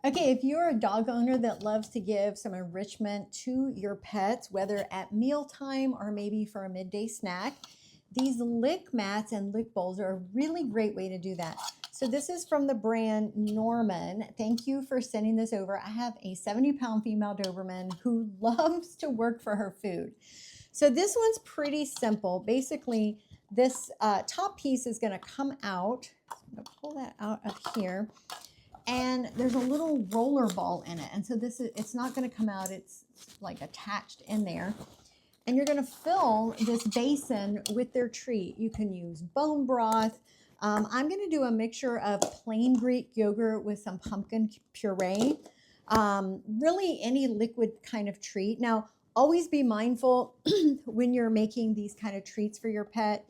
Okay, if you're a dog owner that loves to give some enrichment to your pets, whether at mealtime or maybe for a midday snack, these lick mats and lick bowls are a really great way to do that. So this is from the brand Normon. Thank you for sending this over. I have a 70-pound female Doberman who loves to work for her food. So this one's pretty simple. Basically, this top piece is going to come out. So I'm going to pull that out of here. And there's a little roller ball in it. And so it's not going to come out. It's like attached in there. And you're going to fill this basin with their treat. You can use bone broth. I'm going to do a mixture of plain Greek yogurt with some pumpkin puree. Really any liquid kind of treat. Now, always be mindful when you're making these kind of treats for your pet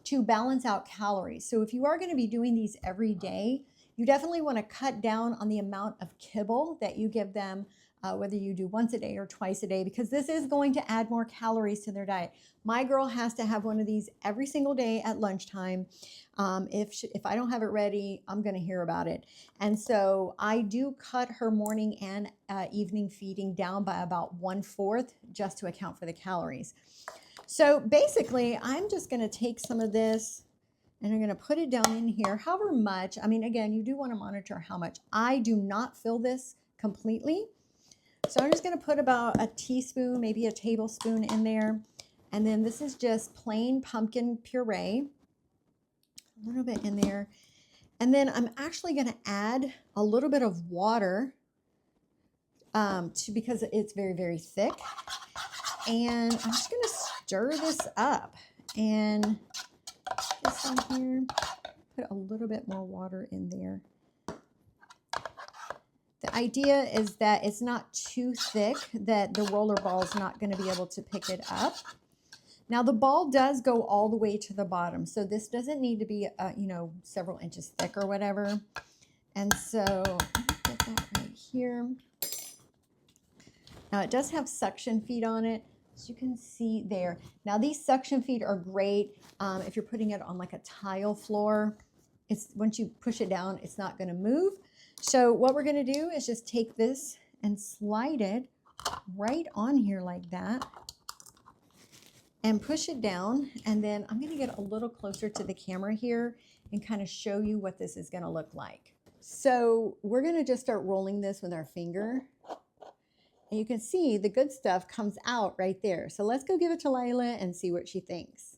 to balance out calories. So if you are going to be doing these every day, you definitely want to cut down on the amount of kibble that you give them, whether you do once a day or twice a day, because this is going to add more calories to their diet. My girl has to have one of these every single day at lunchtime. If I don't have it ready, I'm going to hear about it. And so I do cut her morning and evening feeding down by about 1/4 just to account for the calories. So basically, I'm just going to take some of this and I'm going to put it down in here, however much. I mean, again, you do want to monitor how much. I do not fill this completely. So I'm just going to put about a teaspoon, maybe a tablespoon in there. And then this is just plain pumpkin puree, a little bit in there. And then I'm actually going to add a little bit of water because it's very, very thick. And I'm just going to stir this up and this in here, put a little bit more water in there. The idea is that it's not too thick that the roller ball is not going to be able to pick it up. Now the ball does go all the way to the bottom, so this doesn't need to be, several inches thick or whatever. And so put that right here. Now it does have suction feet on it, as you can see there. Now these suction feet are great if you're putting it on like a tile floor. Once you push it down, it's not going to move. So what we're going to do is just take this and slide it right on here like that and push it down. And then I'm going to get a little closer to the camera here and kind of show you what this is going to look like. So we're going to just start rolling this with our finger. And you can see the good stuff comes out right there. So let's go give it to Lila and see what she thinks.